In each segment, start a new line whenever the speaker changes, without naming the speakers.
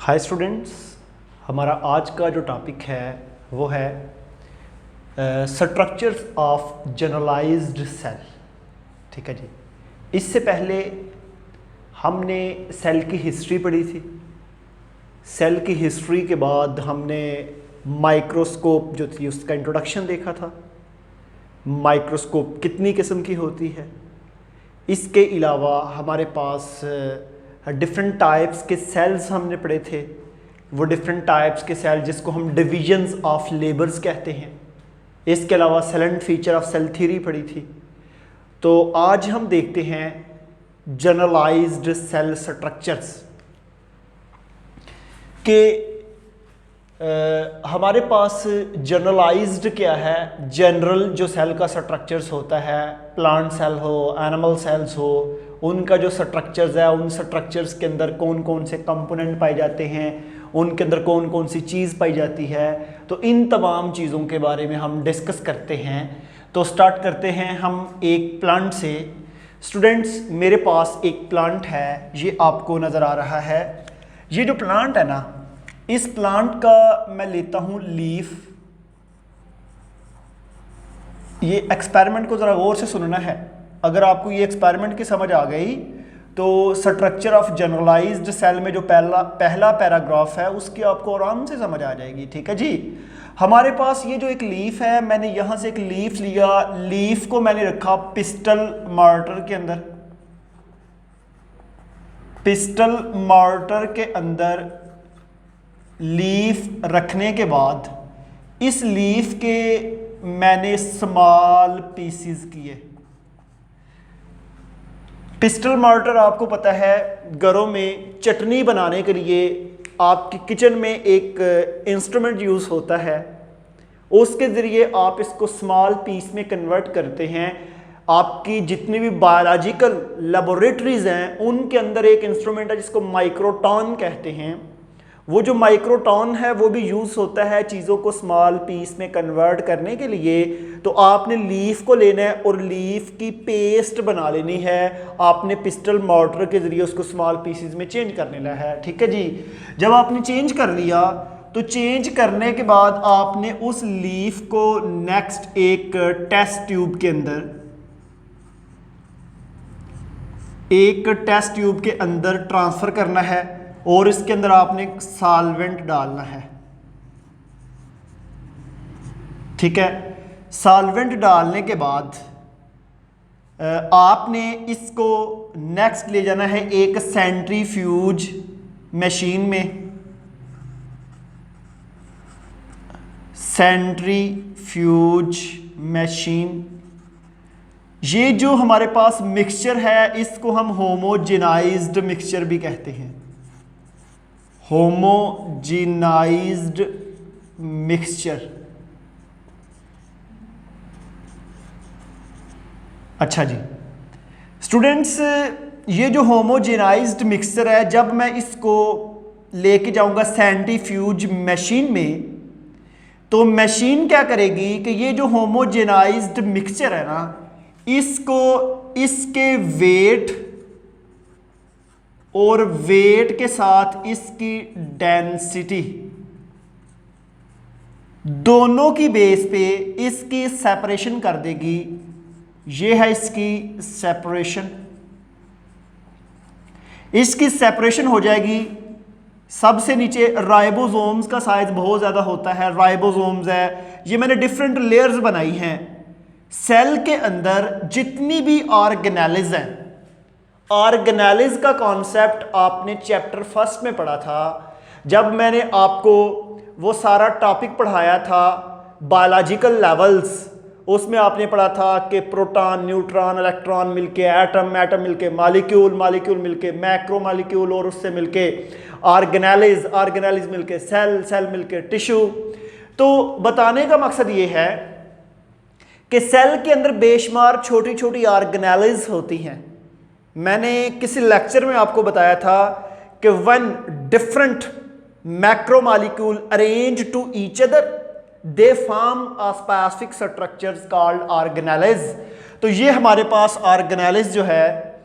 Hi students, हमारा आज का जो टॉपिक है वो है स्ट्रक्चर्स ऑफ जनरलाइज्ड सेल। ठीक है जी। इससे पहले हमने सेल की हिस्ट्री पढ़ी थी। सेल की हिस्ट्री के बाद हमने माइक्रोस्कोप जो थी उसका इंट्रोडक्शन देखा था। माइक्रोस्कोप कितनी किस्म की होती है। इसके अलावा हमारे पास डिफरेंट टाइप्स के सेल्स हमने पढ़े थे। वो डिफरेंट टाइप्स के सेल जिसको हम डिविजन्स ऑफ लेबर्स कहते हैं। इसके अलावा cell and feature of cell theory पढ़ी थी। तो आज हम देखते हैं जनरलाइज्ड सेल स्ट्रक्चर्स के हमारे पास जनरलाइज्ड क्या है। जनरल जो सेल का स्ट्रक्चर्स होता है, प्लांट सेल हो, एनिमल सेल्स हो, उनका जो स्ट्रक्चर्स है, उन स्ट्रक्चर्स के अंदर कौन कौन से कंपोनेंट पाए जाते हैं, उनके अंदर कौन कौन सी चीज़ पाई जाती है। तो इन तमाम चीज़ों के बारे में हम डिस्कस करते हैं। तो स्टार्ट करते हैं हम एक प्लांट से। स्टूडेंट्स, मेरे पास एक प्लांट है, ये आपको नज़र आ रहा है। ये जो प्लांट है ना, इस प्लांट का मैं लेता हूँ लीफ। ये एक्सपेरिमेंट को ज़रा गौर से सुनना है। अगर आपको ये एक्सपेरिमेंट की समझ आ गई तो स्ट्रक्चर ऑफ जनरलाइज्ड सेल में जो पहला पैराग्राफ है उसकी आपको आराम से समझ आ जाएगी। ठीक है जी। हमारे पास ये जो एक लीफ है, मैंने यहाँ से एक लीफ लिया। लीफ को मैंने रखा पिस्टल मार्टर के अंदर। पिस्टल मार्टर के अंदर लीफ रखने के बाद इस लीफ के मैंने स्मॉल पीसीज किए। पिस्टल मार्टर आपको पता है, घरों में चटनी बनाने के लिए आपकी किचन में एक इंस्ट्रूमेंट यूज़ होता है। उसके ज़रिए आप इसको स्मॉल पीस में कन्वर्ट करते हैं। आपकी जितनी भी बायोलॉजिकल लेबोरेटरीज़ हैं उनके अंदर एक इंस्ट्रूमेंट है जिसको माइक्रोटॉन कहते हैं। वो जो माइक्रोटॉन है वो भी यूज़ होता है चीज़ों को स्मॉल पीस में कन्वर्ट करने के लिए। तो आपने लीफ को लेना है और लीफ की पेस्ट बना लेनी है। आपने पिस्टल मार्टर के ज़रिए उसको स्मॉल पीसेस में चेंज कर लेना है। ठीक है जी। जब आपने चेंज कर लिया तो चेंज करने के बाद आपने उस लीफ को नेक्स्ट एक टेस्ट ट्यूब के अंदर ट्रांसफ़र करना है और इसके अंदर आपने सॉल्वेंट डालना है। ठीक है। सॉल्वेंट डालने के बाद आपने इसको नेक्स्ट ले जाना है एक सेंट्रीफ्यूज मशीन में। सेंट्रीफ्यूज मशीन, ये जो हमारे पास मिक्सचर है इसको हम होमोजेनाइज्ड मिक्सचर भी कहते हैं। Homogenised mixture. अच्छा जी स्टूडेंट्स, ये जो होमोजेनाइज्ड मिक्सचर है, जब मैं इसको लेके जाऊंगा सेंट्रीफ्यूज मशीन में, तो मशीन क्या करेगी कि ये जो होमोजेनाइज्ड मिक्सचर है ना, इसको इसके वेट और वेट के साथ इसकी डेंसिटी दोनों की बेस पे इसकी सेपरेशन कर देगी। ये है इसकी सेपरेशन। इसकी सेपरेशन हो जाएगी। सबसे नीचे राइबोसोम्स का साइज बहुत ज़्यादा होता है। राइबोसोम्स है, ये मैंने डिफरेंट लेयर्स बनाई हैं। सेल के अंदर जितनी भी ऑर्गेनेल्स हैं, ऑर्गेनेल्स का कॉन्सेप्ट आपने चैप्टर फर्स्ट में पढ़ा था। जब मैंने आपको वो सारा टॉपिक पढ़ाया था बायोलॉजिकल लेवल्स, उसमें आपने पढ़ा था कि प्रोटॉन, न्यूट्रॉन, इलेक्ट्रॉन मिलके एटम, एटम मिलके मॉलिक्यूल, मॉलिक्यूल मिलके मैक्रो मॉलिक्यूल और उससे मिलके ऑर्गेनेल्स, ऑर्गेनेल्स मिलके सेल, सेल मिलके टिश्यू। तो बताने का मकसद ये है कि सेल के अंदर बेशुमार छोटी छोटी ऑर्गेनेल्स होती हैं। मैंने किसी लेक्चर में आपको बताया था कि when different macro molecule arrange to each other they form a specific structures called organelles. तो ये हमारे पास ऑर्गेनेल्स जो है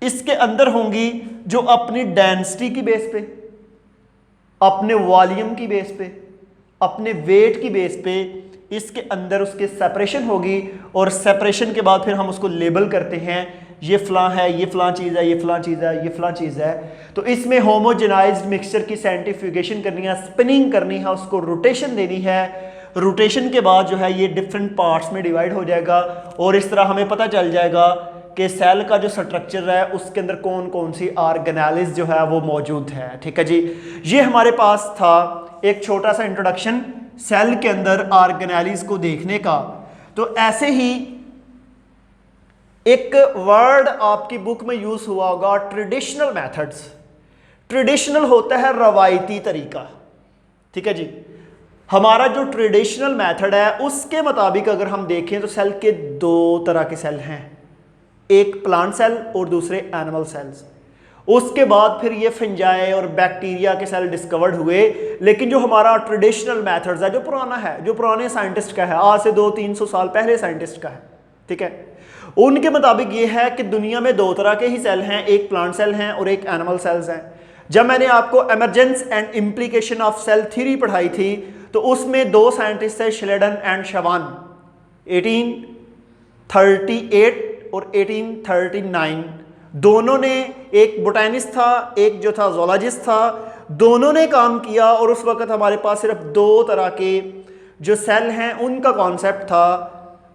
इसके अंदर होंगी जो अपनी डेंसिटी की बेस पे, अपने वॉल्यूम की बेस पे, अपने वेट की बेस पे इसके अंदर उसके सेपरेशन होगी, और सेपरेशन के बाद फिर हम उसको लेबल करते हैं, ये फ़लाँ है, ये फ़लाँ चीज़ है, ये फ़लाँ चीज़ है, ये फ़लाँ चीज़ है। तो इसमें होमोजेनाइज्ड मिक्सचर की साइंटिफिकेशन करनी है, स्पिनिंग करनी है, उसको रोटेशन देनी है। रोटेशन के बाद जो है ये डिफरेंट पार्ट्स में डिवाइड हो जाएगा, और इस तरह हमें पता चल जाएगा कि सेल का जो स्ट्रक्चर है उसके अंदर कौन कौन सी ऑर्गेनेलिज जो है वो मौजूद है। ठीक है जी, ये हमारे पास था एक छोटा सा इंट्रोडक्शन सेल के अंदर ऑर्गेनेलिज को देखने का। तो ऐसे ही एक वर्ड आपकी बुक में यूज हुआ होगा, ट्रेडिशनल मेथड्स। ट्रेडिशनल होता है रवायती तरीका। ठीक है जी, हमारा जो ट्रेडिशनल मेथड है उसके मुताबिक अगर हम देखें तो सेल के दो तरह के सेल हैं, एक प्लांट सेल और दूसरे एनिमल सेल्स। उसके बाद फिर ये फंजाई और बैक्टीरिया के सेल डिस्कवर्ड हुए, लेकिन जो हमारा ट्रेडिशनल मेथड्स है, जो पुराना है, जो पुराने साइंटिस्ट का है, आज से 200-300 साल पहले साइंटिस्ट का है, ठीक है, उनके मुताबिक ये है कि दुनिया में दो तरह के ही सेल हैं, एक प्लांट सेल हैं और एक एनिमल सेल्स हैं। जब मैंने आपको emergence and implication of cell theory पढ़ाई थी तो उसमें दो साइंटिस्ट थे, श्लेडन एंड शवान, 1838 और 1839। दोनों ने, एक बोटैनिस्ट था, एक जो था जोलॉजिस्ट था, दोनों ने काम किया, और उस वक्त हमारे पास सिर्फ दो तरह के जो सेल हैं उनका कॉन्सेप्ट था।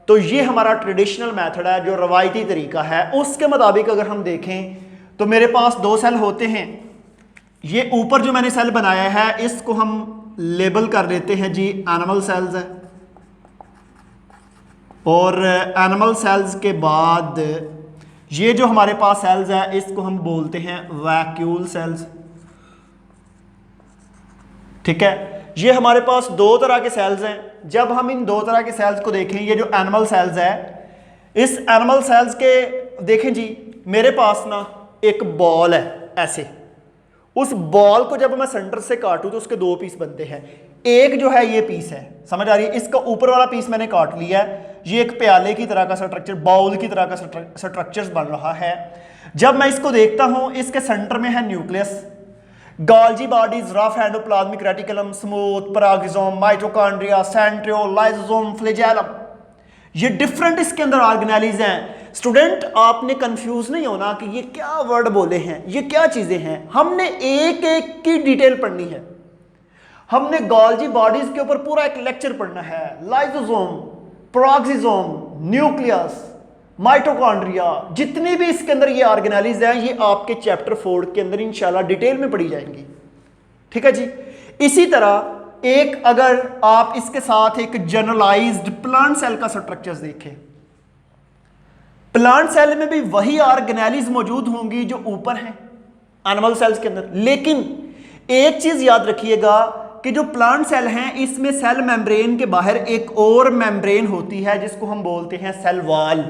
तो ये हमारा ट्रेडिशनल मेथड है, जो रवायती तरीका है। उसके मुताबिक अगर हम देखें तो मेरे पास दो सेल होते हैं। ये ऊपर जो मैंने सेल बनाया है इसको हम लेबल कर देते हैं जी एनिमल सेल्स है, और एनिमल सेल्स के बाद ये जो हमारे पास सेल्स है इसको हम बोलते हैं वैक्यूल सेल्स। ठीक है, ये हमारे पास दो तरह के सेल्स हैं। जब हम इन दो तरह के सेल्स को देखें, ये जो एनिमल सेल्स है, इस एनिमल सेल्स के देखें जी, मेरे पास ना एक बॉल है ऐसे, उस बॉल को जब मैं सेंटर से काटूं तो उसके दो पीस बनते हैं। एक जो है ये पीस है, समझ आ रही है, इसका ऊपर वाला पीस मैंने काट लिया है, ये एक प्याले की तरह का स्ट्रक्चर, बाउल की तरह का स्ट्रक्चर बन रहा है। जब मैं इसको देखता हूं, इसके सेंटर में है nucleus, Golgi bodies, rough endoplasmic reticulum, smooth, peroxisome, mitochondria, centriole, lysosome, flagellum, ये डिफरेंट इसके अंदर ऑर्गेनेलिज हैं। स्टूडेंट आपने कंफ्यूज नहीं होना कि ये क्या वर्ड बोले हैं, ये क्या चीजें हैं। हमने एक एक की डिटेल पढ़नी है, हमने गोल्जी बॉडीज के ऊपर पूरा एक लेक्चर पढ़ना है, लाइसोसोम, पराक्सिसोम, न्यूक्लियस, माइटोकॉन्ड्रिया, जितनी भी इसके अंदर ये ऑर्गेनेलिज हैं, ये आपके चैप्टर 4 के अंदर इंशाल्लाह डिटेल में पढ़ी जाएंगी। ठीक है जी। इसी तरह एक अगर आप इसके साथ एक जनरलाइज्ड प्लांट सेल का स्ट्रक्चर देखें, प्लांट सेल में भी वही ऑर्गेनेलिज मौजूद होंगी जो ऊपर हैं एनिमल सेल्स के अंदर, लेकिन एक चीज याद रखिएगा कि जो प्लांट सेल हैं इसमें सेल मेम्ब्रेन के बाहर एक और मेम्ब्रेन होती है जिसको हम बोलते हैं सेल वॉल।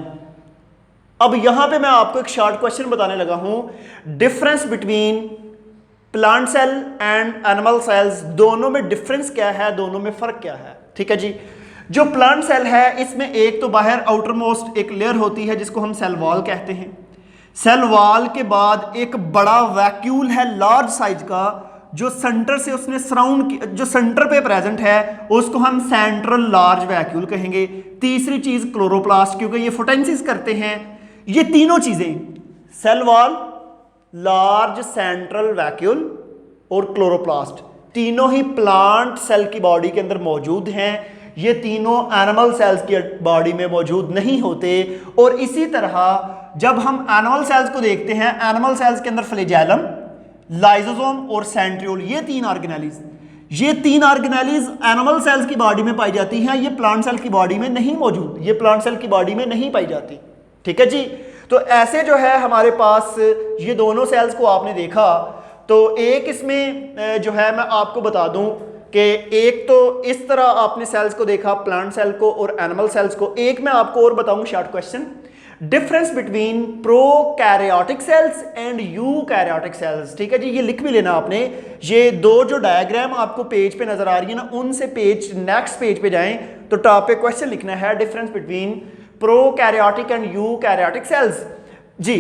अब यहां पे मैं आपको एक शॉर्ट क्वेश्चन बताने लगा हूं, difference between plant cell and animal cells, दोनों में डिफरेंस क्या है, दोनों में फर्क क्या है। ठीक है जी। जो प्लांट सेल है इसमें एक तो बाहर आउटर मोस्ट एक लेयर होती है जिसको हम सेल वॉल कहते हैं। सेल वॉल के बाद एक बड़ा वैक्यूल है लार्ज साइज का, जो सेंटर से उसने सराउंड, जो सेंटर पे प्रेजेंट है उसको हम सेंट्रल लार्ज वैक्यूल कहेंगे। तीसरी चीज क्लोरोप्लास्ट, क्योंकि ये फोटोसिंथेसिस करते हैं। ये तीनों चीजें, cell wall, large central vacuole और क्लोरोप्लास्ट, तीनों ही प्लांट सेल की बॉडी के अंदर मौजूद हैं। ये तीनों एनिमल सेल्स की बॉडी में मौजूद नहीं होते। और इसी तरह जब हम एनिमल सेल्स को देखते हैं, एनिमल सेल्स के अंदर फ्लैजेलम, लाइसोसोम और सेंट्रियोल, ये तीन ऑर्गेनेलिज एनिमल सेल्स की बॉडी में पाई जाती हैं। ये प्लांट सेल की बॉडी में नहीं मौजूद, ये प्लांट सेल की बॉडी में नहीं पाई जाती। ठीक है जी। तो ऐसे जो है हमारे पास ये दोनों सेल्स को आपने देखा, तो एक इसमें जो है मैं आपको बता दूं कि एक तो इस तरह आपने सेल्स को देखा, प्लांट सेल को और एनिमल सेल्स को। एक मैं आपको और बताऊं short question, difference between prokaryotic cells and eukaryotic sales. ठीक है जी, ये लिख भी लेना आपने। ये दो जो डायग्राम आपको पेज पे नजर आ रही है ना, उनसे पेज नेक्स्ट पेज पे जाएं तो टॉप पे क्वेश्चन लिखना है, difference between prokaryotic and eukaryotic cells. जी,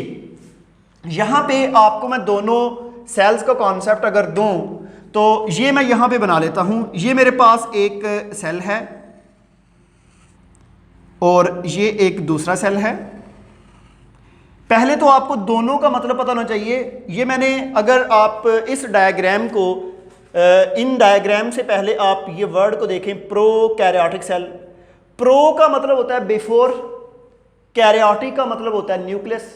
यहां पे आपको मैं दोनों सेल्स का कॉन्सेप्ट अगर दूं तो ये मैं यहां पे बना लेता हूं। ये मेरे पास एक सेल है और ये एक दूसरा सेल है। पहले तो आपको दोनों का मतलब पता होना चाहिए। ये मैंने, अगर आप इस डायग्राम को, इन डायग्राम से पहले आप ये वर्ड को देखें, प्रोकैरियोटिक सेल। प्रो का मतलब होता है बिफोर, कैरियोटिक का मतलब होता है न्यूक्लियस।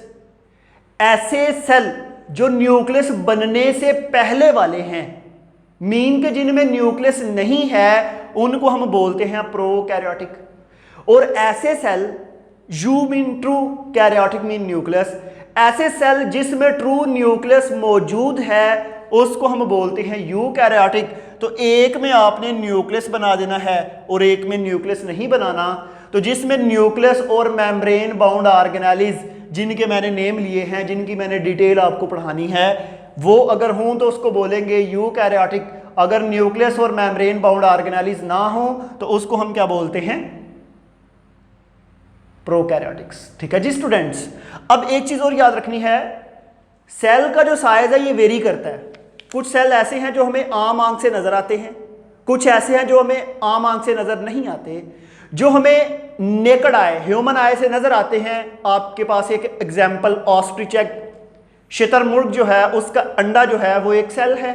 ऐसे सेल जो न्यूक्लियस बनने से पहले वाले हैं, मीन के जिनमें न्यूक्लियस नहीं है, उनको हम बोलते हैं प्रोकैरियोटिक। और ऐसे cell, you mean true, karyotic mean nucleus, ऐसे सेल जिसमें ट्रू न्यूक्लियस मौजूद है उसको हम बोलते हैं यूकैरियोटिक। तो एक में आपने न्यूक्लियस बना देना है और एक में न्यूक्लियस नहीं बनाना। तो जिसमें न्यूक्लियस और मेम्ब्रेन बाउंड ऑर्गेनेलिज, जिनके मैंने नेम लिए हैं, जिनकी मैंने डिटेल आपको पढ़ानी है, वो अगर हों तो उसको बोलेंगे यूकैरियोटिक। अगर न्यूक्लियस और मेम्ब्रेन बाउंड ऑर्गेनेलिज ना हो तो उसको हम क्या बोलते हैं? प्रोकैरियोटिक्स। ठीक है जी स्टूडेंट्स। अब एक चीज और याद रखनी है, सेल का जो साइज है ये वेरी करता है। कुछ सेल ऐसे हैं जो हमें आम आंख से नजर आते हैं, कुछ ऐसे हैं जो हमें आम आंख से नजर नहीं आते। जो हमें नेकड आए, ह्यूमन आए से नजर आते हैं, आपके पास एक एग्जाम्पल ऑस्ट्रिच एग, शुतुरमुर्ग जो है उसका अंडा जो है वो एक सेल है,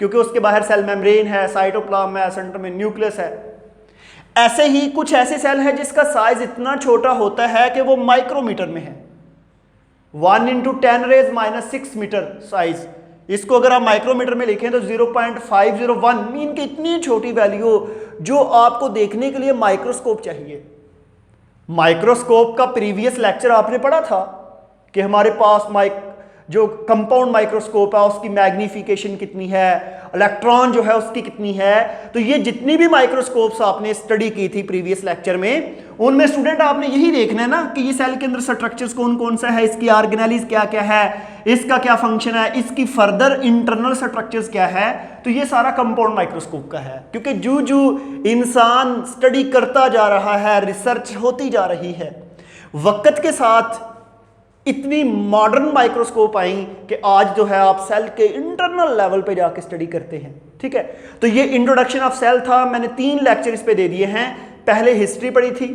क्योंकि उसके बाहर सेल मेम्ब्रेन है, साइटोप्लाज्म है, सेंटर में न्यूक्लियस है। ऐसे ही कुछ ऐसे सेल है जिसका साइज इतना छोटा होता है कि वो माइक्रोमीटर में है, 1 × 10⁻⁻⁶ मीटर साइज। इसको अगर आप माइक्रोमीटर में लिखें तो 0.501 मीन की इतनी छोटी वैल्यू जो आपको देखने के लिए माइक्रोस्कोप चाहिए। माइक्रोस्कोप का प्रीवियस लेक्चर आपने पढ़ा था कि हमारे पास जो कंपाउंड माइक्रोस्कोप है उसकी मैग्निफिकेशन कितनी है, इलेक्ट्रॉन जो है उसकी कितनी है। तो ये जितनी भी माइक्रोस्कोप्स आपने स्टडी की थी प्रीवियस लेक्चर में, उनमें स्टूडेंट आपने यही देखना है ना कि ये सेल के अंदर स्ट्रक्चर्स कौन कौन सा है, इसकी ऑर्गेनेलिज क्या क्या है, इसका क्या फंक्शन है, इसकी फर्दर इंटरनल स्ट्रक्चर्स क्या है। तो ये सारा कंपाउंड माइक्रोस्कोप का है, क्योंकि जो जो इंसान स्टडी करता जा रहा है, रिसर्च होती जा रही है, वक्त के साथ इतनी मॉडर्न माइक्रोस्कोप आई कि आज जो है आप सेल के इंटरनल लेवल पे जाके स्टडी करते हैं। ठीक है, तो ये इंट्रोडक्शन ऑफ सेल था। मैंने 3 लेक्चर इस पे दे दिए हैं। पहले हिस्ट्री पढ़ी थी,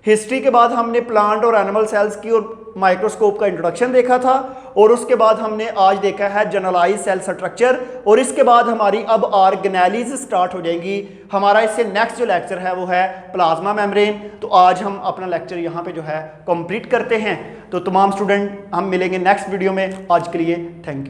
हिस्ट्री के बाद हमने प्लांट और एनिमल सेल्स की और माइक्रोस्कोप का इंट्रोडक्शन देखा था, और उसके बाद हमने आज देखा है जनरलाइज सेल स्ट्रक्चर, और इसके बाद हमारी अब ऑर्गेनेलिज स्टार्ट हो जाएंगी। हमारा इससे नेक्स्ट जो लेक्चर है वो है प्लाज्मा मेम्ब्रेन। तो आज हम अपना लेक्चर यहाँ पे जो है कंप्लीट करते हैं। तो तमाम स्टूडेंट हम मिलेंगे नेक्स्ट वीडियो में। आज के लिए थैंक यू।